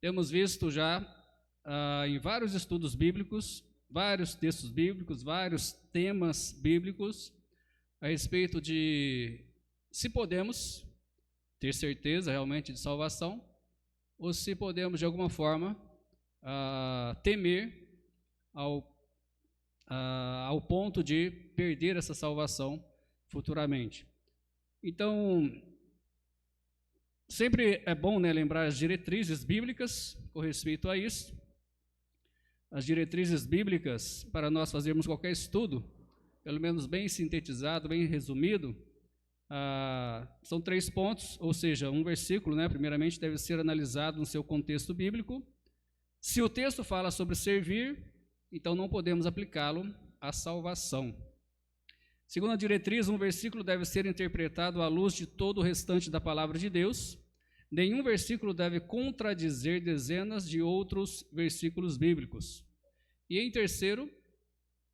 Temos visto já em vários estudos bíblicos, vários textos bíblicos, vários temas bíblicos a respeito de se podemos ter certeza realmente de salvação ou se podemos de alguma forma temer ao ponto de perder essa salvação futuramente. Então, sempre é bom, né, lembrar as diretrizes bíblicas com respeito a isso. As diretrizes bíblicas, para nós fazermos qualquer estudo, pelo menos bem sintetizado, bem resumido, são 3 pontos, ou seja, um versículo, né, primeiramente deve ser analisado no seu contexto bíblico. Se o texto fala sobre servir, então não podemos aplicá-lo à salvação. Segunda diretriz, um versículo deve ser interpretado à luz de todo o restante da palavra de Deus. Nenhum versículo deve contradizer dezenas de outros versículos bíblicos. E em terceiro,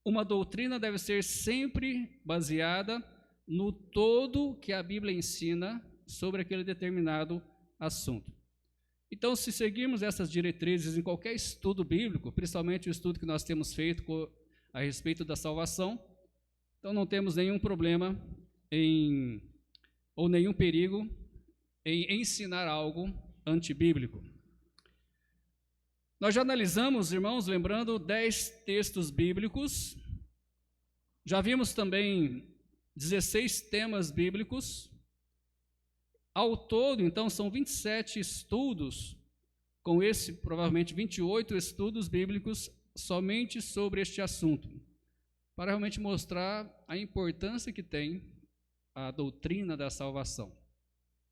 uma doutrina deve ser sempre baseada no todo que a Bíblia ensina sobre aquele determinado assunto. Então, se seguirmos essas diretrizes em qualquer estudo bíblico, principalmente o estudo que nós temos feito a respeito da salvação, então não temos nenhum problema ou nenhum perigo em ensinar algo antibíblico. Nós já analisamos, irmãos, lembrando 10 textos bíblicos, já vimos também 16 temas bíblicos. Ao todo, então, são 27 estudos, com esse, provavelmente 28 estudos bíblicos somente sobre este assunto, para realmente mostrar a importância que tem a doutrina da salvação.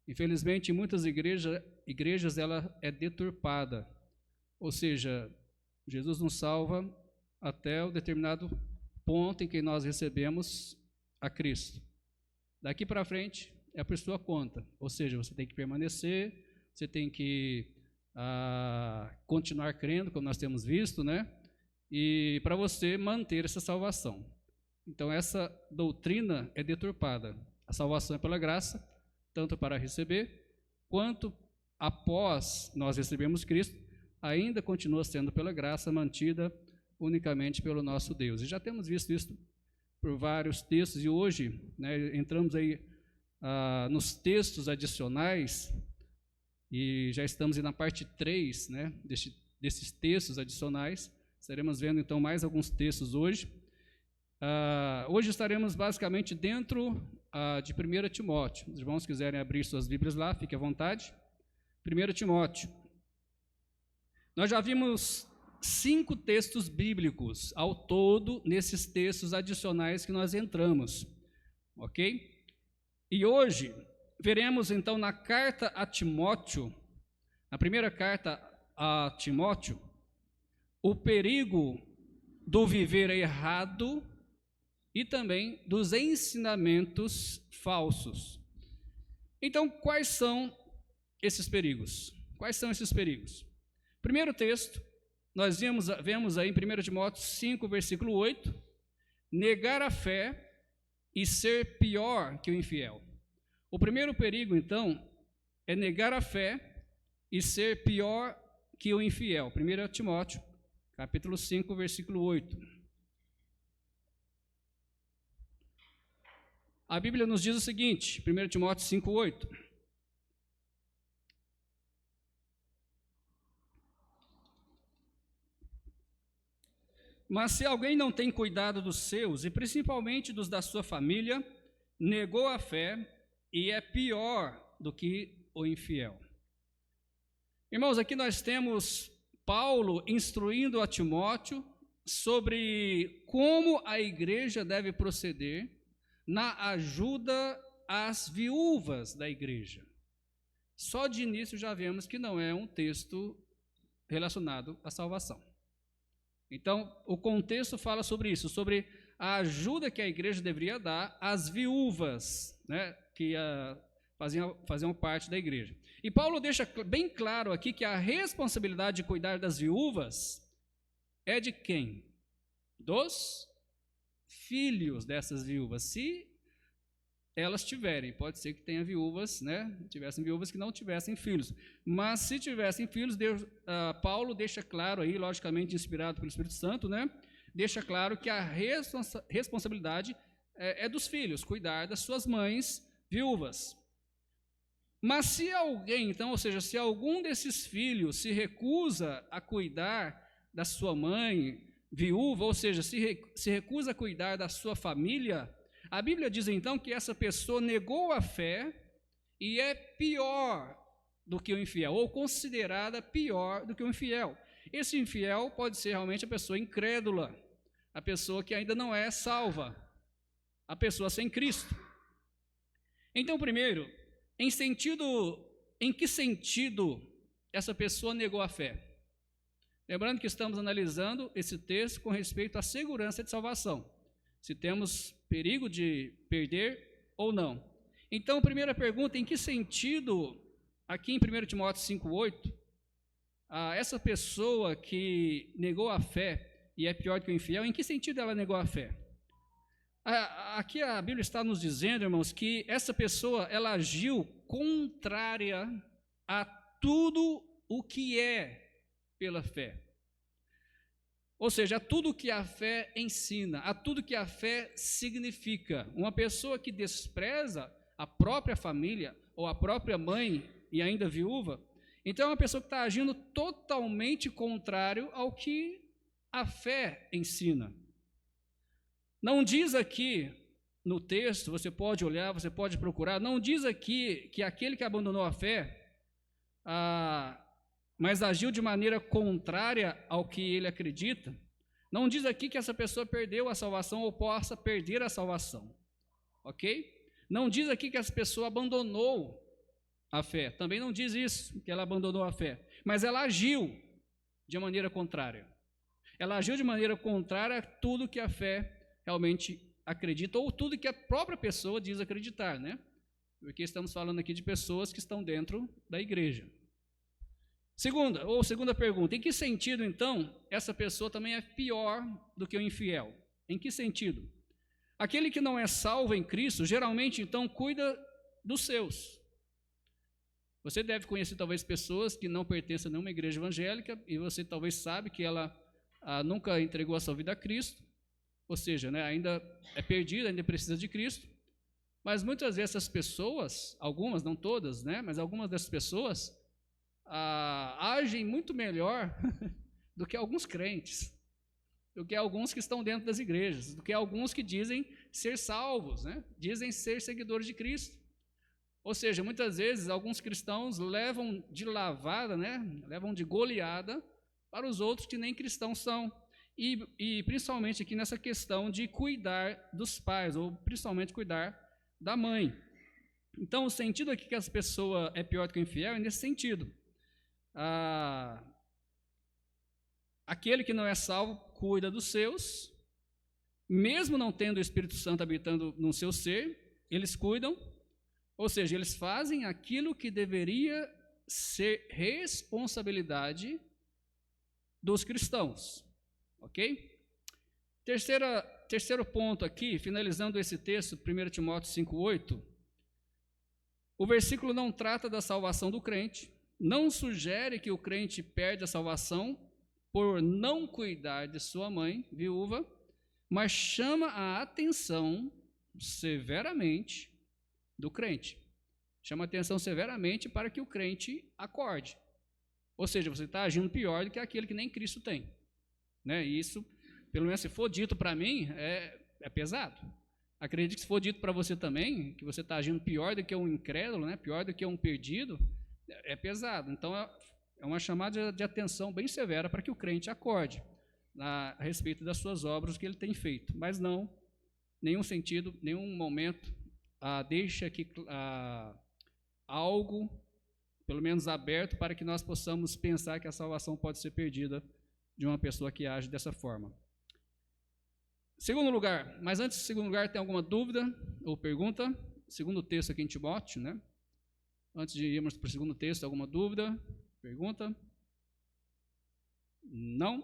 Infelizmente, em muitas igrejas ela é deturpada, ou seja, Jesus nos salva até o determinado ponto em que nós recebemos a Cristo. Daqui para frente é por sua conta, ou seja, você tem que permanecer, você tem que continuar crendo, como nós temos visto, né? E para você manter essa salvação. Então essa doutrina é deturpada. A salvação é pela graça, tanto para receber, quanto após nós recebermos Cristo, ainda continua sendo pela graça, mantida unicamente pelo nosso Deus. E já temos visto isso por vários textos, e hoje, né, entramos aí nos textos adicionais, e já estamos aí na parte 3, né, desses textos adicionais. Estaremos vendo então mais alguns textos hoje. Hoje estaremos basicamente dentro de 1 Timóteo. Os irmãos quiserem abrir suas Bíblias lá, fique à vontade. 1 Timóteo. Nós já vimos 5 textos bíblicos ao todo nesses textos adicionais que nós entramos, ok? E hoje veremos então na carta a Timóteo, na primeira carta a Timóteo, o perigo do viver errado e também dos ensinamentos falsos. Então, quais são esses perigos? Quais são esses perigos? Primeiro texto, nós vemos aí em 1 Timóteo 5, versículo 8, negar a fé e ser pior que o infiel. O primeiro perigo, então, é negar a fé e ser pior que o infiel. 1 Timóteo, capítulo 5, versículo 8. A Bíblia nos diz o seguinte, 1 Timóteo 5, 8. Mas se alguém não tem cuidado dos seus, e principalmente dos da sua família, negou a fé e é pior do que o infiel. Irmãos, aqui nós temos Paulo instruindo a Timóteo sobre como a igreja deve proceder na ajuda às viúvas da igreja. Só de início já vemos que não é um texto relacionado à salvação. Então, o contexto fala sobre isso, sobre a ajuda que a igreja deveria dar às viúvas, né, que faziam parte da igreja. E Paulo deixa bem claro aqui que a responsabilidade de cuidar das viúvas é de quem? Dos filhos dessas viúvas. Se elas tiverem. Pode ser que tenha viúvas, né? Tivessem viúvas que não tivessem filhos. Mas se tivessem filhos, Paulo deixa claro aí, logicamente inspirado pelo Espírito Santo, né? Deixa claro que a responsabilidade é dos filhos, cuidar das suas mães viúvas. Mas se alguém, então, ou seja, se algum desses filhos se recusa a cuidar da sua mãe viúva, ou seja, se recusa a cuidar da sua família, a Bíblia diz então que essa pessoa negou a fé e é pior do que o infiel, ou considerada pior do que o infiel. Esse infiel pode ser realmente a pessoa incrédula, a pessoa que ainda não é salva, a pessoa sem Cristo. Então, primeiro, em que sentido essa pessoa negou a fé? Lembrando que estamos analisando esse texto com respeito à segurança de salvação, se temos perigo de perder ou não. Então, primeira pergunta, em que sentido, aqui em 1 Timóteo 5,8, essa pessoa que negou a fé e é pior do que o infiel, em que sentido ela negou a fé? Aqui a Bíblia está nos dizendo, irmãos, que essa pessoa, ela agiu contrária a tudo o que é pela fé. Ou seja, a tudo que a fé ensina, a tudo que a fé significa. Uma pessoa que despreza a própria família, ou a própria mãe, e ainda viúva, então é uma pessoa que está agindo totalmente contrário ao que a fé ensina. Não diz aqui no texto, você pode olhar, você pode procurar, não diz aqui que aquele que abandonou a fé, mas agiu de maneira contrária ao que ele acredita, não diz aqui que essa pessoa perdeu a salvação ou possa perder a salvação, ok? Não diz aqui que essa pessoa abandonou a fé, também não diz isso, que ela abandonou a fé, mas ela agiu de maneira contrária. Ela agiu de maneira contrária a tudo que a fé realmente acredita, ou tudo que a própria pessoa diz acreditar, né? Porque estamos falando aqui de pessoas que estão dentro da igreja. Segunda pergunta, em que sentido, então, essa pessoa também é pior do que o infiel? Em que sentido? Aquele que não é salvo em Cristo, geralmente, então, cuida dos seus. Você deve conhecer, talvez, pessoas que não pertencem a nenhuma igreja evangélica, e você talvez sabe que ela nunca entregou a sua vida a Cristo, ou seja, né, ainda é perdida, ainda precisa de Cristo, mas muitas vezes essas pessoas, algumas, não todas, né, mas algumas dessas pessoas, agem muito melhor do que alguns crentes, do que alguns que estão dentro das igrejas, do que alguns que dizem ser salvos, né, dizem ser seguidores de Cristo. Ou seja, muitas vezes alguns cristãos levam de lavada, né, levam de goleada para os outros que nem cristãos são. E principalmente aqui nessa questão de cuidar dos pais, ou principalmente cuidar da mãe. Então, o sentido aqui que essa pessoa é pior do que o infiel é nesse sentido. Aquele que não é salvo cuida dos seus, mesmo não tendo o Espírito Santo habitando no seu ser, eles cuidam, ou seja, eles fazem aquilo que deveria ser responsabilidade dos cristãos. Ok? Terceiro ponto aqui, finalizando esse texto, 1 Timóteo 5,8, o versículo não trata da salvação do crente, não sugere que o crente perde a salvação por não cuidar de sua mãe, viúva, mas chama a atenção severamente do crente. Chama a atenção severamente para que o crente acorde. Ou seja, você está agindo pior do que aquele que nem Cristo tem. Né? E isso, pelo menos se for dito para mim, é pesado. Acredito que se for dito para você também, que você está agindo pior do que um incrédulo, né? Pior do que um perdido, é pesado. Então, é uma chamada de atenção bem severa para que o crente acorde a respeito das suas obras que ele tem feito. Mas não, nenhum sentido, nenhum momento deixa aqui algo, pelo menos aberto, para que nós possamos pensar que a salvação pode ser perdida de uma pessoa que age dessa forma. Segundo lugar, mas antes do segundo lugar, tem alguma dúvida ou pergunta? Segundo texto aqui em Timóteo, né? Antes de irmos para o segundo texto, alguma dúvida? Pergunta? Não?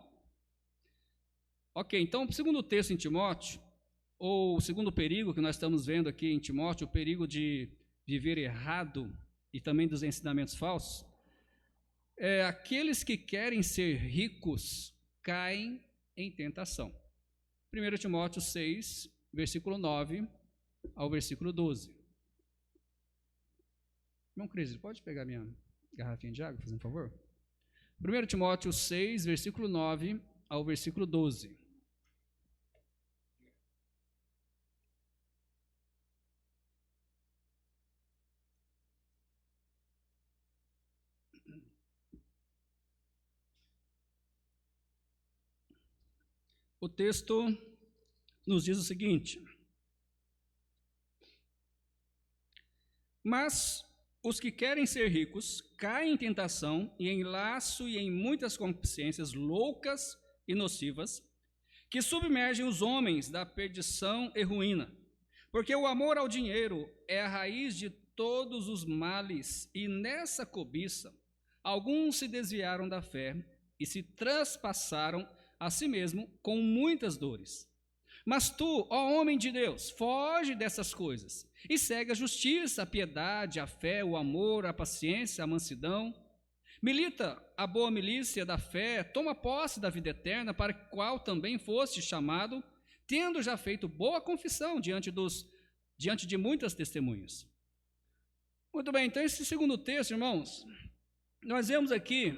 Ok, então, segundo texto em Timóteo, ou o segundo perigo que nós estamos vendo aqui em Timóteo, o perigo de viver errado e também dos ensinamentos falsos, aqueles que querem ser ricos caem em tentação. 1 Timóteo 6, versículo 9 ao versículo 12. Irmão Cris, pode pegar minha garrafinha de água, por favor? 1 Timóteo 6, versículo 9 ao versículo 12. O texto nos diz o seguinte: mas os que querem ser ricos caem em tentação e em laço e em muitas concupiscências loucas e nocivas, que submergem os homens da perdição e ruína. Porque o amor ao dinheiro é a raiz de todos os males, e nessa cobiça alguns se desviaram da fé e se traspassaram a si mesmo com muitas dores. Mas tu, ó homem de Deus, foge dessas coisas e segue a justiça, a piedade, a fé, o amor, a paciência, a mansidão. Milita a boa milícia da fé, toma posse da vida eterna, para a qual também foste chamado, tendo já feito boa confissão diante de muitas testemunhas. Muito bem, então esse segundo texto, irmãos, nós vemos aqui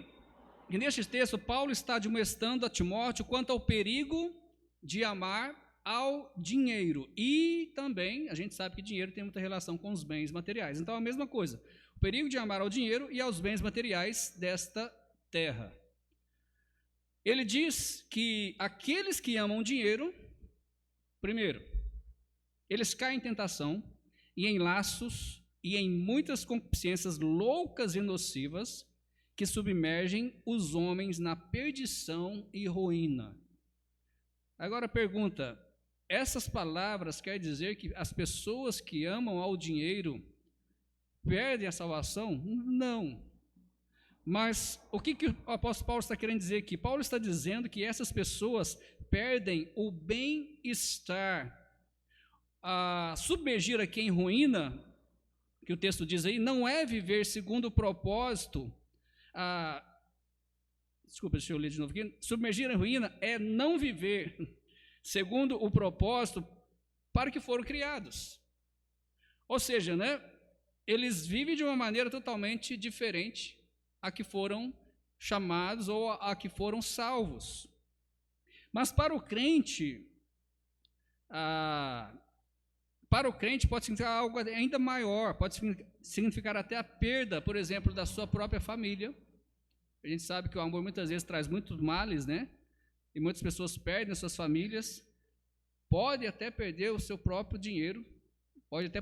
que neste texto Paulo está admoestando a Timóteo quanto ao perigo de amar ao dinheiro. E também, a gente sabe que dinheiro tem muita relação com os bens materiais. Então, a mesma coisa, o perigo de amar ao dinheiro e aos bens materiais desta terra. Ele diz que aqueles que amam dinheiro, primeiro, eles caem em tentação e em laços e em muitas concupiscências loucas e nocivas que submergem os homens na perdição e ruína. Agora pergunta, essas palavras quer dizer que as pessoas que amam ao dinheiro perdem a salvação? Não. Mas o que o apóstolo Paulo está querendo dizer aqui? Paulo está dizendo que essas pessoas perdem o bem-estar. Submergir aqui em ruína, que o texto diz aí, não é viver segundo o propósito. Desculpa, deixa eu ler de novo aqui. Submergir em ruína é não viver segundo o propósito para que foram criados. Ou seja, né, eles vivem de uma maneira totalmente diferente a que foram chamados ou a que foram salvos. Mas para o crente pode significar algo ainda maior, pode significar até a perda, por exemplo, da sua própria família. A gente sabe que o amor muitas vezes traz muitos males, né? E muitas pessoas perdem as suas famílias, pode até perder o seu próprio dinheiro, pode até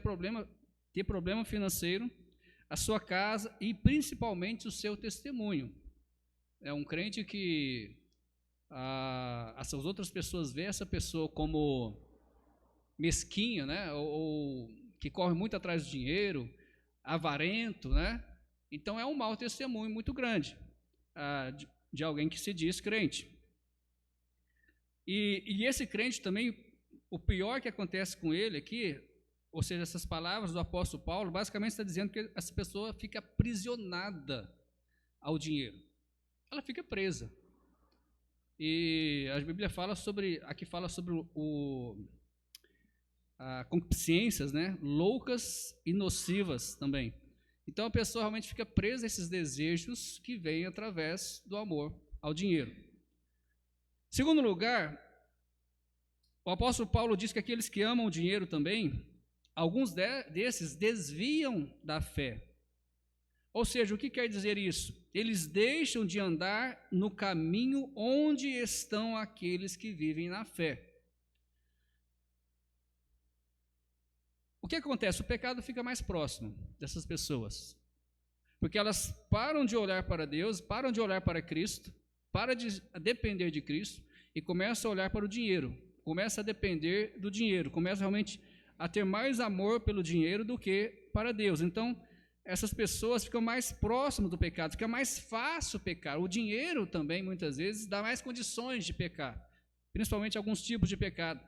ter problema financeiro, a sua casa e principalmente o seu testemunho. É um crente que as outras pessoas veem essa pessoa como mesquinha, né? Ou que corre muito atrás do dinheiro, avarento, né? Então é um mau testemunho muito grande de alguém que se diz crente. E esse crente também, o pior que acontece com ele aqui, ou seja, essas palavras do apóstolo Paulo, basicamente está dizendo que essa pessoa fica aprisionada ao dinheiro. Ela fica presa. E a Bíblia fala sobre concupiscências, né, loucas e nocivas também. Então a pessoa realmente fica presa a esses desejos que vêm através do amor ao dinheiro. Segundo lugar, o apóstolo Paulo diz que aqueles que amam o dinheiro também, alguns desses desviam da fé. Ou seja, o que quer dizer isso? Eles deixam de andar no caminho onde estão aqueles que vivem na fé. O que acontece? O pecado fica mais próximo dessas pessoas, porque elas param de olhar para Deus, param de olhar para Cristo, param de depender de Cristo e começam a olhar para o dinheiro, começam a depender do dinheiro, começam realmente a ter mais amor pelo dinheiro do que para Deus. Então, essas pessoas ficam mais próximas do pecado, fica mais fácil pecar. O dinheiro também, muitas vezes, dá mais condições de pecar, principalmente alguns tipos de pecado.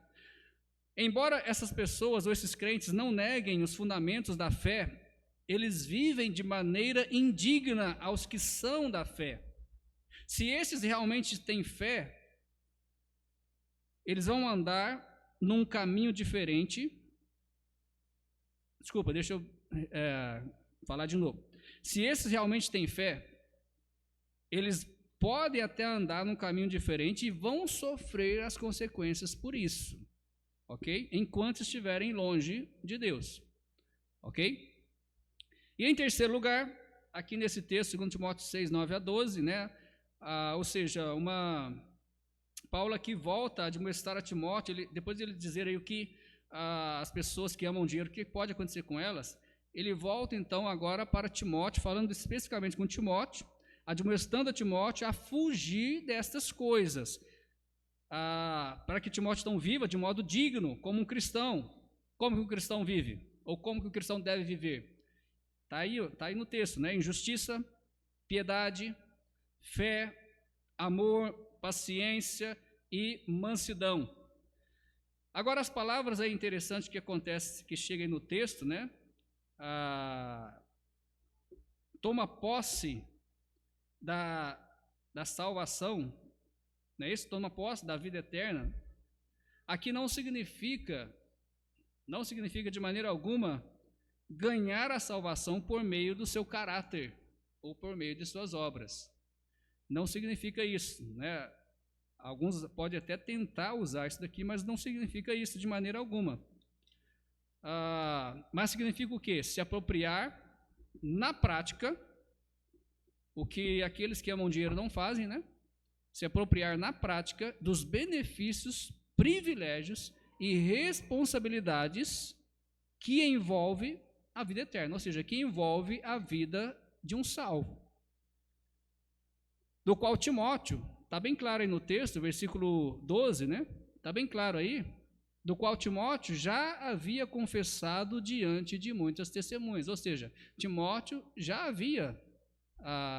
Embora essas pessoas ou esses crentes não neguem os fundamentos da fé, eles vivem de maneira indigna aos que são da fé. Se esses realmente têm fé, eles vão andar num caminho diferente. Desculpa, deixa eu falar de novo. Se esses realmente têm fé, eles podem até andar num caminho diferente e vão sofrer as consequências por isso, ok? Enquanto estiverem longe de Deus, ok? E em terceiro lugar, aqui nesse texto, 2 Timóteo 6, 9 a 12, né? Ou seja, Paulo aqui volta a admoestar a Timóteo, depois de ele dizer aí o que as pessoas que amam dinheiro, o que pode acontecer com elas, ele volta então agora para Timóteo, falando especificamente com Timóteo, admoestando a Timóteo a fugir destas coisas, para que Timóteo então viva de modo digno, como um cristão. Como que um cristão vive? Ou como que o cristão deve viver? Está aí no texto, né? Em justiça, piedade, fé, amor, paciência e mansidão. Agora, as palavras aí interessantes que acontecem, que chegam aí no texto, né? Toma posse da salvação, não é isso? Toma posse da vida eterna. Aqui não significa de maneira alguma ganhar a salvação por meio do seu caráter ou por meio de suas obras. Não significa isso, né? Alguns podem até tentar usar isso daqui, mas não significa isso de maneira alguma. Mas significa o quê? Se apropriar na prática, o que aqueles que amam dinheiro não fazem, né? Se apropriar na prática dos benefícios, privilégios e responsabilidades que envolve a vida eterna, ou seja, que envolve a vida de um salvo. Do qual Timóteo, está bem claro aí no texto, versículo 12, né? Está bem claro aí, do qual Timóteo já havia confessado diante de muitas testemunhas, ou seja, Timóteo já havia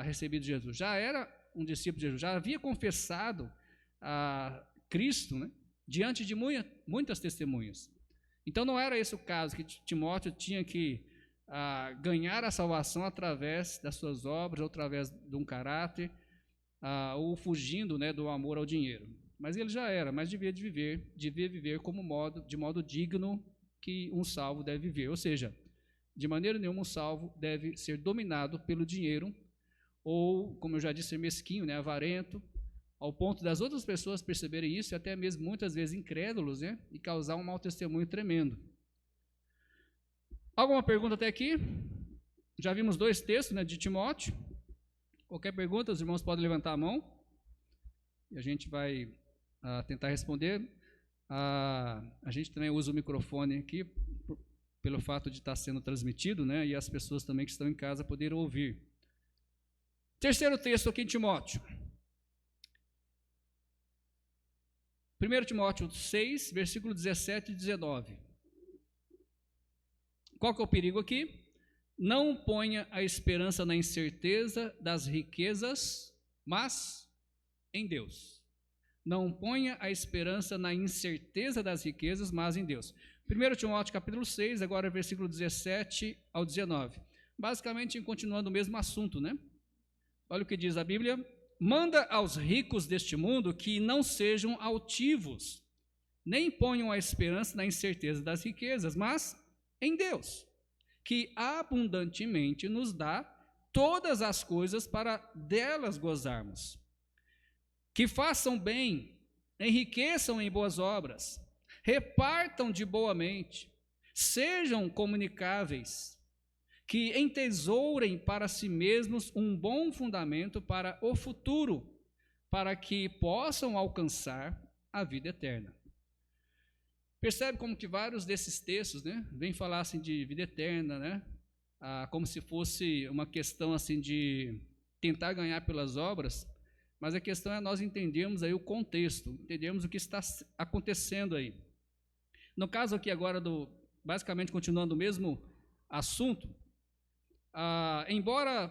recebido Jesus, já era um discípulo de Jesus, já havia confessado a Cristo, né? Diante de muitas testemunhas. Então não era esse o caso, que Timóteo tinha que ganhar a salvação através das suas obras, ou através de um caráter, ou fugindo, né, do amor ao dinheiro. Mas ele já era, mas devia viver de modo digno que um salvo deve viver. Ou seja, de maneira nenhuma um salvo deve ser dominado pelo dinheiro, ou, como eu já disse, ser mesquinho, né, avarento, ao ponto das outras pessoas perceberem isso, e até mesmo muitas vezes incrédulos, né, e causar um mau testemunho tremendo. Alguma pergunta até aqui? Já vimos 2 textos, né, de Timóteo. Qualquer pergunta, os irmãos podem levantar a mão e a gente vai tentar responder. A gente também usa o microfone aqui pelo fato de estar sendo transmitido, né, e as pessoas também que estão em casa poderem ouvir. Terceiro texto aqui em Timóteo. 1 Timóteo 6, versículo 17 e 19. Qual que é o perigo aqui? Não ponha a esperança na incerteza das riquezas, mas em Deus. Não ponha a esperança na incerteza das riquezas, mas em Deus. 1 Timóteo capítulo 6, agora versículo 17 ao 19. Basicamente, continuando o mesmo assunto, né? Olha o que diz a Bíblia. Manda aos ricos deste mundo que não sejam altivos, nem ponham a esperança na incerteza das riquezas, mas em Deus, que abundantemente nos dá todas as coisas para delas gozarmos. Que façam bem, enriqueçam em boas obras, repartam de boa mente, sejam comunicáveis, que entesourem para si mesmos um bom fundamento para o futuro, para que possam alcançar a vida eterna. Percebe como que vários desses textos, né, vêm falar assim de vida eterna, né, como se fosse uma questão assim de tentar ganhar pelas obras, mas a questão é nós entendermos aí o contexto, entendermos o que está acontecendo aí. No caso aqui agora, basicamente continuando o mesmo assunto, embora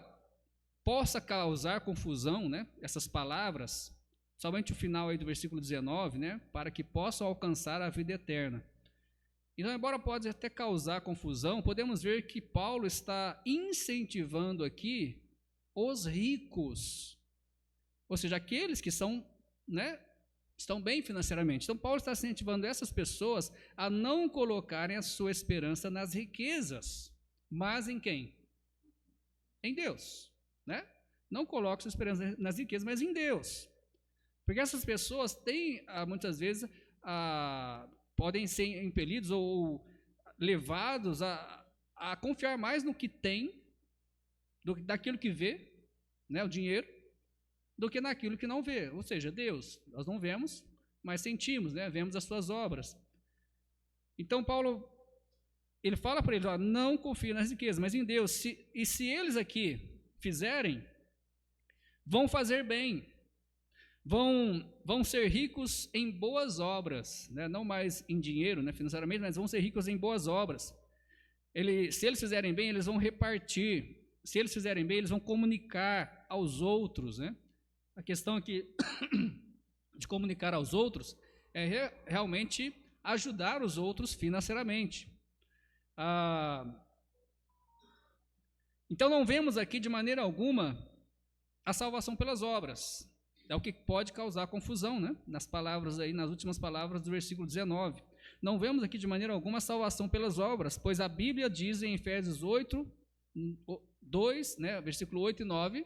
possa causar confusão, né, essas palavras, somente o final aí do versículo 19, né, para que possam alcançar a vida eterna. Então, embora pode até causar confusão, podemos ver que Paulo está incentivando aqui os ricos, ou seja, aqueles que são, né, estão bem financeiramente. Então, Paulo está incentivando essas pessoas a não colocarem a sua esperança nas riquezas, mas em quem? Em Deus, né? Não coloque sua esperança nas riquezas, mas em Deus. Porque essas pessoas têm, muitas vezes, podem ser impelidos ou levados a confiar mais no que tem, daquilo que vê, né, o dinheiro, do que naquilo que não vê, ou seja, Deus. Nós não vemos, mas sentimos, né, vemos as suas obras. Então, Paulo, ele fala para eles, não confie nas riquezas, mas em Deus. E se eles aqui fizerem, vão fazer bem, vão ser ricos em boas obras, né? Não mais em dinheiro, né, financeiramente, mas vão ser ricos em boas obras. Se eles fizerem bem, eles vão repartir. Se eles fizerem bem, eles vão comunicar aos outros, né? A questão aqui de comunicar aos outros é realmente ajudar os outros financeiramente. Então não vemos aqui de maneira alguma a salvação pelas obras. É o que pode causar confusão, né? Nas últimas palavras do versículo 19. Não vemos aqui de maneira alguma a salvação pelas obras, pois a Bíblia diz em Efésios 2, né, versículo 8 e 9,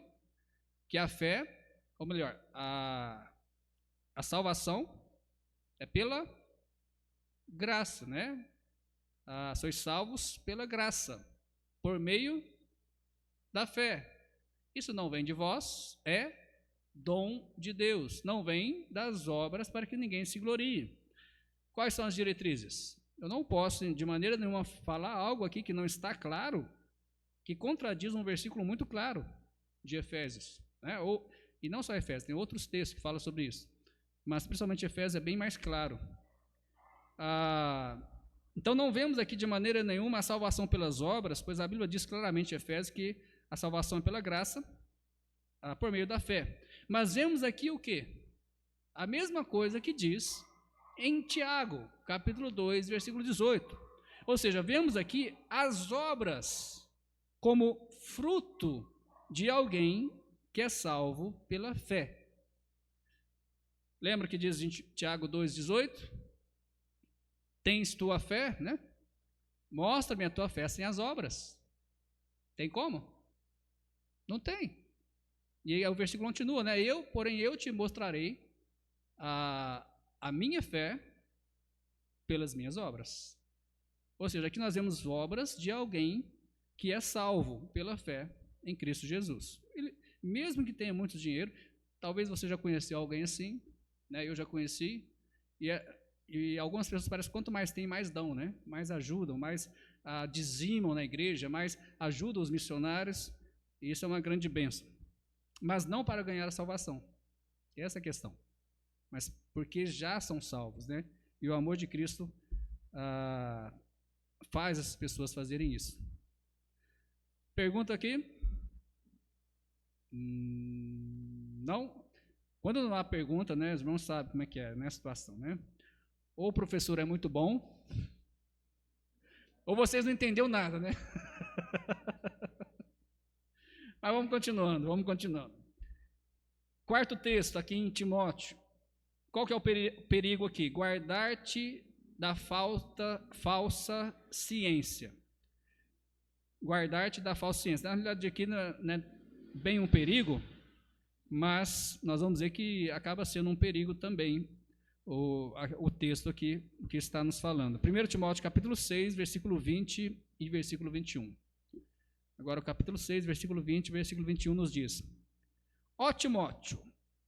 que a fé, ou melhor, a salvação é pela graça, né? Sois salvos pela graça, por meio da fé. Isso não vem de vós, é dom de Deus, não vem das obras para que ninguém se glorie. Quais são as diretrizes? Eu não posso, de maneira nenhuma, falar algo aqui que não está claro, que contradiz um versículo muito claro de Efésios, né? E não só Efésios, tem outros textos que falam sobre isso, mas principalmente Efésios é bem mais claro. Então não vemos aqui de maneira nenhuma a salvação pelas obras, pois a Bíblia diz claramente em Efésios que a salvação é pela graça, por meio da fé. Mas vemos aqui o quê? A mesma coisa que diz em Tiago, capítulo 2, versículo 18. Ou seja, vemos aqui as obras como fruto de alguém que é salvo pela fé. Lembra que diz em Tiago 2,18? Tens tua fé, né? Mostra-me a tua fé sem as obras. Tem como? Não tem. E aí o versículo continua, né? Porém eu te mostrarei a minha fé pelas minhas obras. Ou seja, aqui nós vemos obras de alguém que é salvo pela fé em Cristo Jesus. Mesmo que tenha muito dinheiro, talvez você já conheceu alguém assim, né? Eu já conheci, e algumas pessoas parecem que quanto mais tem, mais dão, né? Mais ajudam, mais dizimam na igreja, mais ajudam os missionários, e isso é uma grande bênção. Mas não para ganhar a salvação, essa é a questão, mas porque já são salvos, né? E o amor de Cristo faz as pessoas fazerem isso. Pergunta aqui? Não? Quando não há pergunta, né, os irmãos sabem como é que é, né, a situação, né? Ou o professor é muito bom, ou vocês não entenderam nada, né? Mas vamos continuando. Quarto texto, aqui em Timóteo. Qual que é o perigo aqui? Guardar-te da falsa ciência. Guardar-te da falsa ciência. Na realidade, aqui não é bem um perigo, mas nós vamos dizer que acaba sendo um perigo também o texto aqui que está nos falando. 1 Timóteo capítulo 6, versículo 20 e versículo 21. Agora o capítulo 6, versículo 20 e versículo 21 nos diz: Ó Timóteo,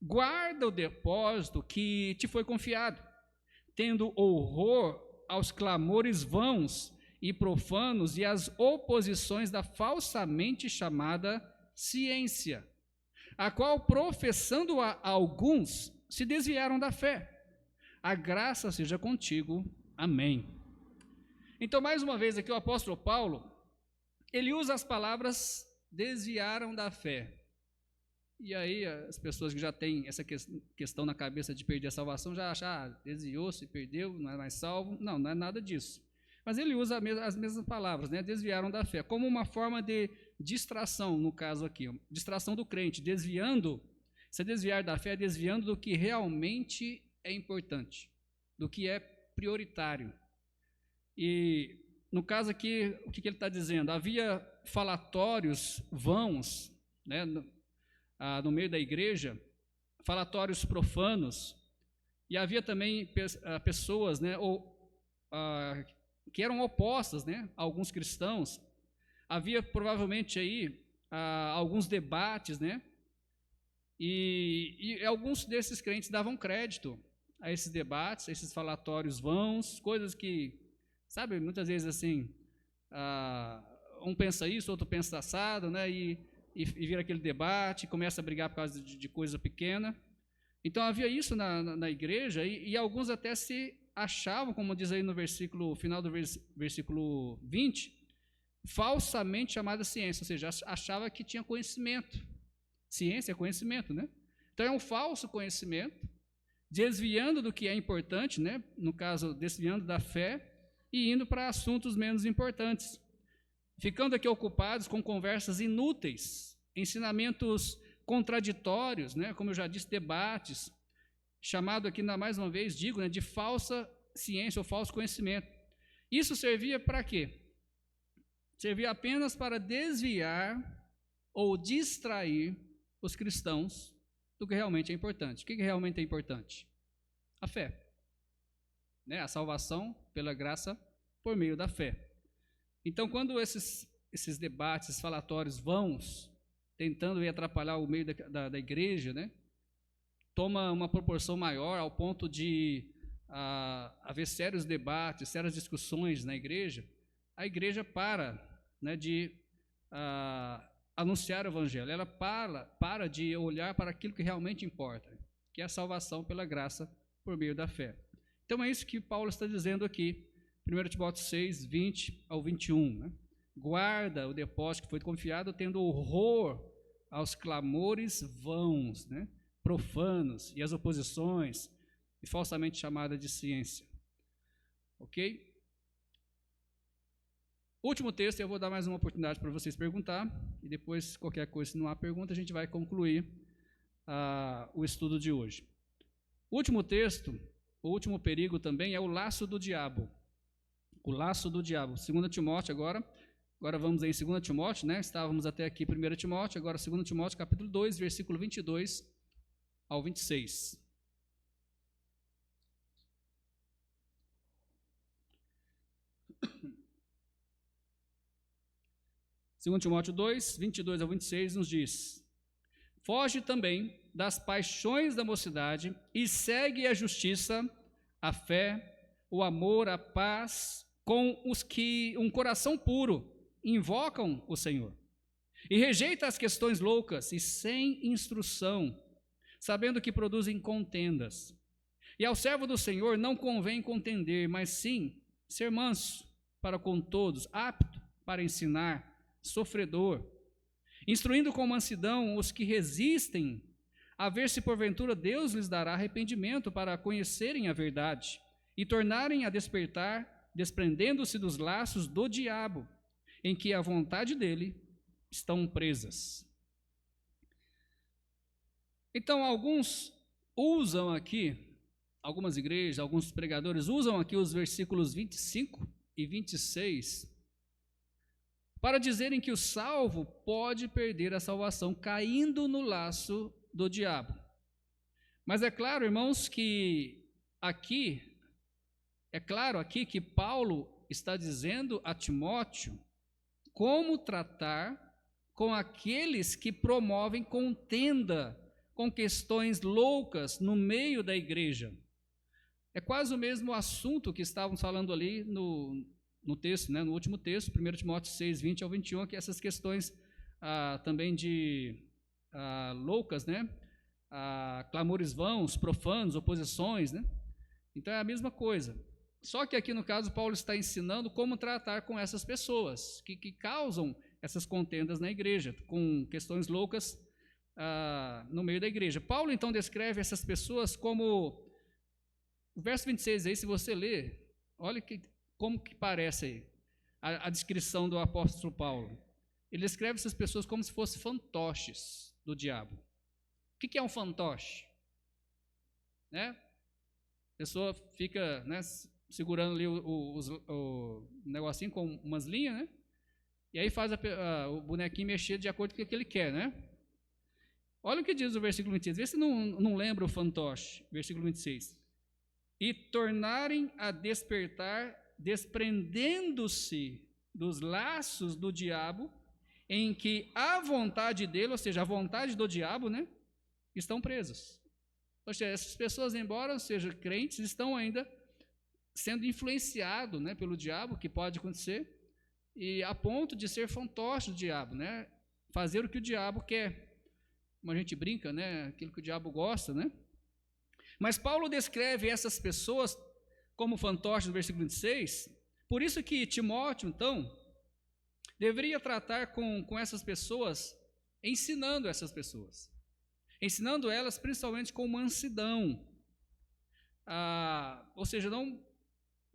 guarda o depósito que te foi confiado, tendo horror aos clamores vãos e profanos e às oposições da falsamente chamada ciência, a qual, professando a alguns, se desviaram da fé. A graça seja contigo. Amém. Então, mais uma vez aqui o apóstolo Paulo, ele usa as palavras desviaram da fé. E aí as pessoas que já têm essa questão na cabeça de perder a salvação, já acham, desviou-se, perdeu, não é mais salvo. Não, não é nada disso. Mas ele usa as mesmas palavras, né? Desviaram da fé, como uma forma de distração, no caso aqui, distração do crente, desviando, se desviar da fé, desviando do que realmente é importante, do que é prioritário. E no caso aqui, o que ele está dizendo? Havia falatórios vãos, né, no meio da igreja, falatórios profanos, e havia também pessoas, né, que eram opostas, né, a alguns cristãos. Havia provavelmente aí alguns debates, né, e alguns desses crentes davam crédito a esses debates, a esses falatórios vãos, coisas que, sabe, muitas vezes assim, um pensa isso, outro pensa assado, né, e vira aquele debate, começa a brigar por causa de coisa pequena. Então havia isso na igreja, e alguns até se achavam, como diz aí no versículo, final do versículo 20, falsamente chamada ciência, ou seja, achava que tinha conhecimento. Ciência é conhecimento, né? Então é um falso conhecimento, desviando do que é importante, né? No caso, desviando da fé e indo para assuntos menos importantes, ficando aqui ocupados com conversas inúteis, ensinamentos contraditórios, né? Como eu já disse, debates, chamado aqui, mais uma vez, digo, né, de falsa ciência ou falso conhecimento. Isso servia para quê? Servia apenas para desviar ou distrair os cristãos do que realmente é importante. O que realmente é importante? A fé, né? A salvação pela graça por meio da fé. Então, quando esses debates, falatórios vãos, tentando atrapalhar o meio da igreja, né, toma uma proporção maior ao ponto de haver sérios debates, sérias discussões na igreja, a igreja para, né, de anunciar o evangelho, ela para de olhar para aquilo que realmente importa, que é a salvação pela graça por meio da fé. Então é isso que Paulo está dizendo aqui, 1 Timóteo 6, 20 ao 21, né? Guarda o depósito que foi confiado, tendo horror aos clamores vãos, né, profanos, e as oposições, e falsamente chamada de ciência. Ok? Último texto, eu vou dar mais uma oportunidade para vocês perguntar, e depois, qualquer coisa, se não há pergunta, a gente vai concluir o estudo de hoje. O último texto, o último perigo também é o laço do diabo. O laço do diabo. 2 Timóteo agora vamos em 2 Timóteo, né? Estávamos até aqui 1 Timóteo, agora 2 Timóteo, capítulo 2, versículo 22 ao 26. Segundo Timóteo 2, 22 ao 26, nos diz: foge também das paixões da mocidade e segue a justiça, a fé, o amor, a paz, com os que um coração puro invocam o Senhor. E rejeita as questões loucas e sem instrução, sabendo que produzem contendas. E ao servo do Senhor não convém contender, mas sim ser manso para com todos, apto para ensinar, sofredor, instruindo com mansidão os que resistem, a ver se porventura Deus lhes dará arrependimento para conhecerem a verdade e tornarem a despertar, desprendendo-se dos laços do diabo, em que a vontade dele estão presas. Então, alguns usam aqui, algumas igrejas, alguns pregadores usam aqui os versículos 25 e 26 para dizerem que o salvo pode perder a salvação caindo no laço do diabo. Mas é claro, irmãos, que aqui, que Paulo está dizendo a Timóteo como tratar com aqueles que promovem contenda com questões loucas no meio da igreja. É quase o mesmo assunto que estávamos falando ali no texto, né, no último texto, 1 Timóteo 6, 20 ao 21, que essas questões também de loucas, né, clamores vãos, profanos, oposições, né? Então é a mesma coisa. Só que aqui no caso Paulo está ensinando como tratar com essas pessoas que causam essas contendas na igreja, com questões loucas no meio da igreja. Paulo então descreve essas pessoas como, o verso 26 aí, se você ler, olha como que parece aí a descrição do apóstolo Paulo? Ele descreve essas pessoas como se fossem fantoches do diabo. O que é um fantoche? Né? A pessoa fica, né, segurando ali o negocinho com umas linhas, né? E aí faz o bonequinho mexer de acordo com o que ele quer, né? Olha o que diz o versículo 26. Vê se não lembra o fantoche. Versículo 26. E tornarem a despertar, desprendendo-se dos laços do diabo, em que a vontade dele, ou seja, a vontade do diabo, né, estão presas. Ou seja, essas pessoas, embora sejam crentes, estão ainda sendo influenciados, né, pelo diabo, que pode acontecer, e a ponto de ser fantoche do diabo, né, fazer o que o diabo quer. Como a gente brinca, né, aquilo que o diabo gosta, né? Mas Paulo descreve essas pessoas como fantoches no versículo 26, por isso que Timóteo, então, deveria tratar com essas pessoas, ensinando essas pessoas, ensinando elas principalmente com mansidão, ou seja, não,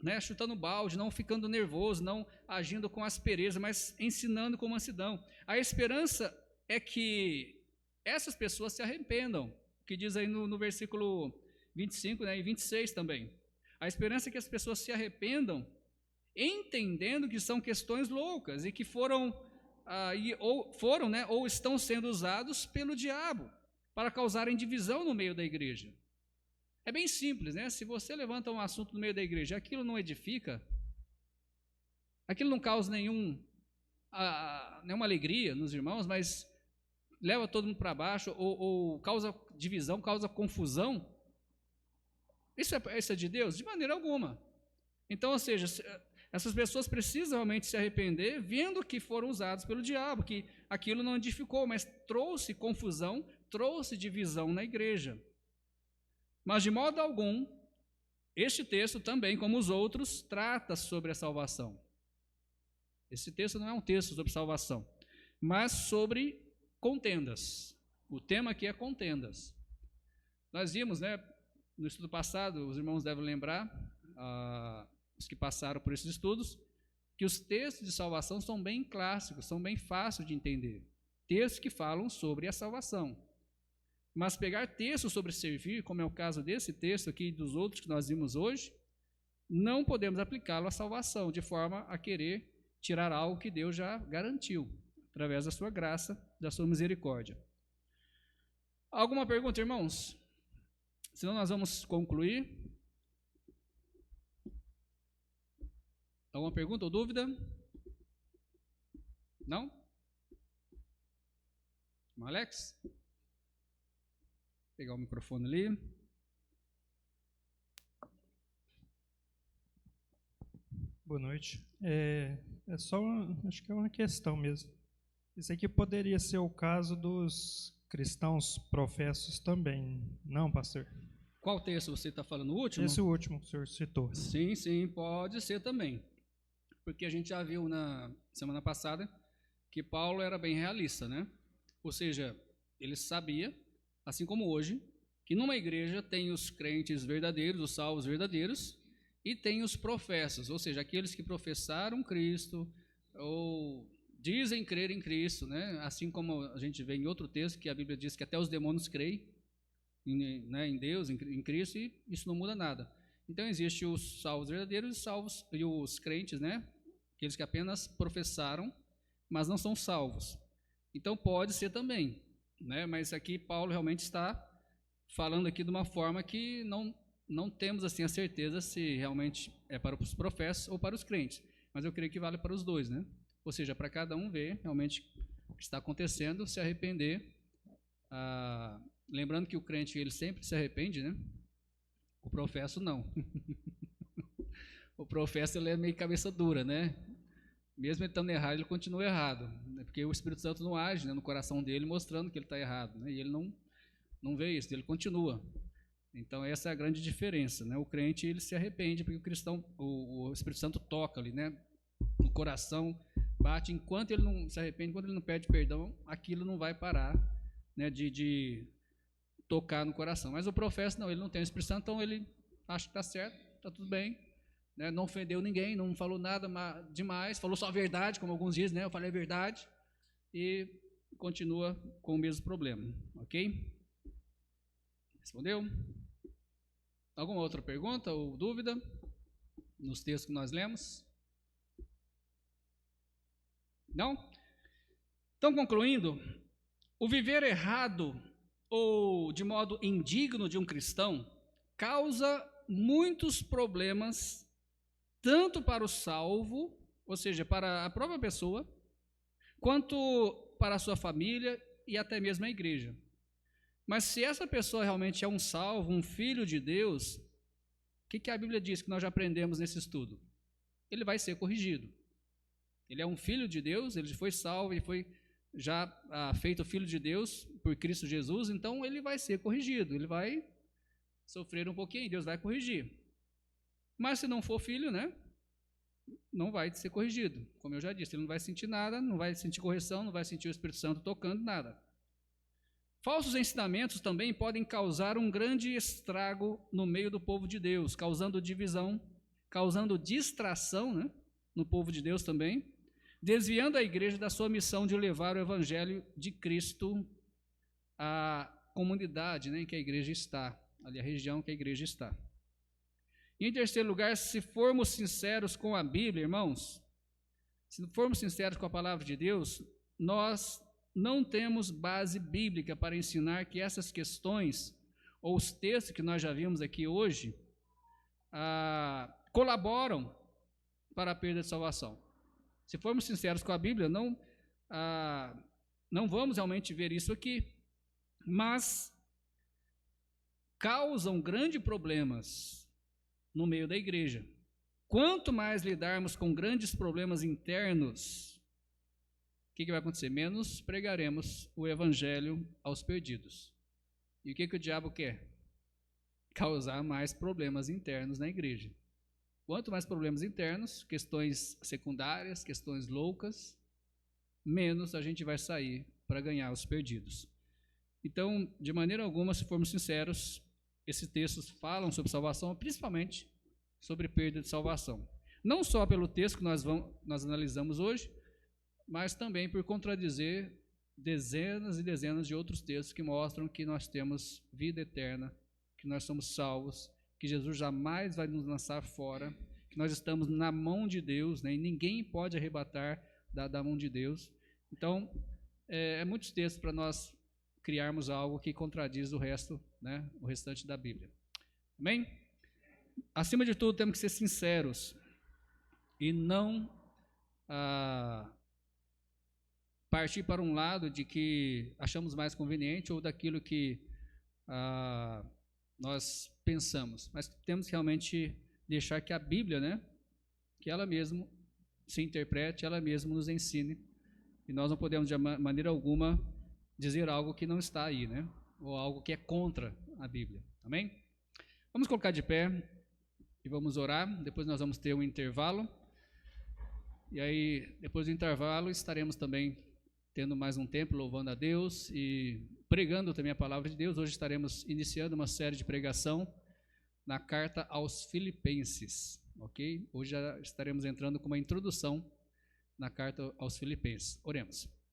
né, chutando balde, não ficando nervoso, não agindo com aspereza, mas ensinando com mansidão. A esperança é que essas pessoas se arrependam, que diz aí no versículo 25, né, e 26 também. A esperança é que as pessoas se arrependam, entendendo que são questões loucas e que foram, né, ou estão sendo usados pelo diabo para causarem divisão no meio da igreja. É bem simples, né? Se você levanta um assunto no meio da igreja, aquilo não edifica, aquilo não causa nenhuma alegria nos irmãos, mas leva todo mundo para baixo, ou causa divisão, causa confusão, isso é de Deus? De maneira alguma. Então, ou seja, essas pessoas precisam realmente se arrepender, vendo que foram usados pelo diabo, que aquilo não edificou, mas trouxe confusão, trouxe divisão na igreja. Mas, de modo algum, este texto também, como os outros, trata sobre a salvação. Esse texto não é um texto sobre salvação, mas sobre contendas. O tema aqui é contendas. Nós vimos, né, no estudo passado, os irmãos devem lembrar, os que passaram por esses estudos, que os textos de salvação são bem clássicos, são bem fáceis de entender. Textos que falam sobre a salvação. Mas pegar textos sobre servir, como é o caso desse texto aqui e dos outros que nós vimos hoje, não podemos aplicá-lo à salvação, de forma a querer tirar algo que Deus já garantiu, através da sua graça, da sua misericórdia. Alguma pergunta, irmãos? Senão nós vamos concluir. Alguma pergunta ou dúvida? Não? Alex? Vou pegar o microfone ali. Boa noite. Acho que é uma questão mesmo. Isso aqui poderia ser o caso dos cristãos professos também, não, pastor? Qual texto você está falando? O último? Esse último que o senhor citou. Sim, pode ser também. Porque a gente já viu na semana passada que Paulo era bem realista, né? Ou seja, ele sabia, assim como hoje, que numa igreja tem os crentes verdadeiros, os salvos verdadeiros, e tem os professos, ou seja, aqueles que professaram Cristo, ou dizem crer em Cristo, né? Assim como a gente vê em outro texto, que a Bíblia diz que até os demônios creem em Deus, em Cristo, e isso não muda nada. Então, existem os salvos verdadeiros e os crentes, né? Aqueles que apenas professaram, mas não são salvos. Então, pode ser também, né? Mas aqui Paulo realmente está falando aqui de uma forma que não temos assim a certeza se realmente é para os profetas ou para os crentes, mas eu creio que vale para os dois, né? Ou seja, para cada um ver realmente o que está acontecendo, se arrepender. Lembrando que o crente ele sempre se arrepende, né? O professo não. O professo ele é meio cabeça dura, né? Mesmo ele estando errado, ele continua errado, né? Porque o Espírito Santo não age, né, no coração dele mostrando que ele está errado, né? E ele não vê isso, ele continua. Então essa é a grande diferença, né? O crente ele se arrepende porque o Espírito Santo toca ali, né? No coração, bate. Enquanto ele não se arrepende, enquanto ele não pede perdão, aquilo não vai parar, né, de tocar no coração. Mas o profeta não, ele não tem o Espírito Santo, então ele acha que está certo, está tudo bem, né, não ofendeu ninguém, não falou nada demais, falou só a verdade, como alguns dizem, né, eu falei a verdade, e continua com o mesmo problema, ok? Respondeu? Alguma outra pergunta ou dúvida nos textos que nós lemos? Não? Então, concluindo, o viver errado ou de modo indigno de um cristão causa muitos problemas, tanto para o salvo, ou seja, para a própria pessoa, quanto para a sua família e até mesmo a igreja. Mas se essa pessoa realmente é um salvo, um filho de Deus, o que a Bíblia diz que nós já aprendemos nesse estudo? Ele vai ser corrigido. Ele é um filho de Deus, ele foi salvo e foi já feito filho de Deus por Cristo Jesus, então ele vai ser corrigido, ele vai sofrer um pouquinho, Deus vai corrigir. Mas se não for filho, né, não vai ser corrigido. Como eu já disse, ele não vai sentir nada, não vai sentir correção, não vai sentir o Espírito Santo tocando, nada. Falsos ensinamentos também podem causar um grande estrago no meio do povo de Deus, causando divisão, causando distração, né, no povo de Deus também, desviando a igreja da sua missão de levar o evangelho de Cristo à comunidade, né, em que a igreja está, ali a região que a igreja está. E em terceiro lugar, se formos sinceros com a Bíblia, irmãos, se formos sinceros com a palavra de Deus, nós não temos base bíblica para ensinar que essas questões, ou os textos que nós já vimos aqui hoje, colaboram para a perda de salvação. Se formos sinceros com a Bíblia, não vamos realmente ver isso aqui, mas causam grandes problemas no meio da igreja. Quanto mais lidarmos com grandes problemas internos, o que vai acontecer? Menos pregaremos o evangelho aos perdidos. E o que o diabo quer? Causar mais problemas internos na igreja. Quanto mais problemas internos, questões secundárias, questões loucas, menos a gente vai sair para ganhar os perdidos. Então, de maneira alguma, se formos sinceros, esses textos falam sobre salvação, principalmente sobre perda de salvação. Não só pelo texto que nós analisamos hoje, mas também por contradizer dezenas e dezenas de outros textos que mostram que nós temos vida eterna, que nós somos salvos, que Jesus jamais vai nos lançar fora, que nós estamos na mão de Deus, né, e ninguém pode arrebatar da mão de Deus. Então, muitos textos para nós criarmos algo que contradiz o resto, né, o restante da Bíblia. Amém? Acima de tudo, temos que ser sinceros e não partir para um lado de que achamos mais conveniente ou daquilo que nós pensamos, mas temos que realmente deixar que a Bíblia, né, que ela mesma se interprete, ela mesma nos ensine, e nós não podemos de maneira alguma dizer algo que não está aí, né, ou algo que é contra a Bíblia. Amém? Vamos colocar de pé e vamos orar. Depois nós vamos ter um intervalo, e aí depois do intervalo estaremos também tendo mais um tempo louvando a Deus e pregando também a palavra de Deus. Hoje estaremos iniciando uma série de pregação na carta aos Filipenses, ok? Hoje já estaremos entrando com uma introdução na carta aos Filipenses. Oremos.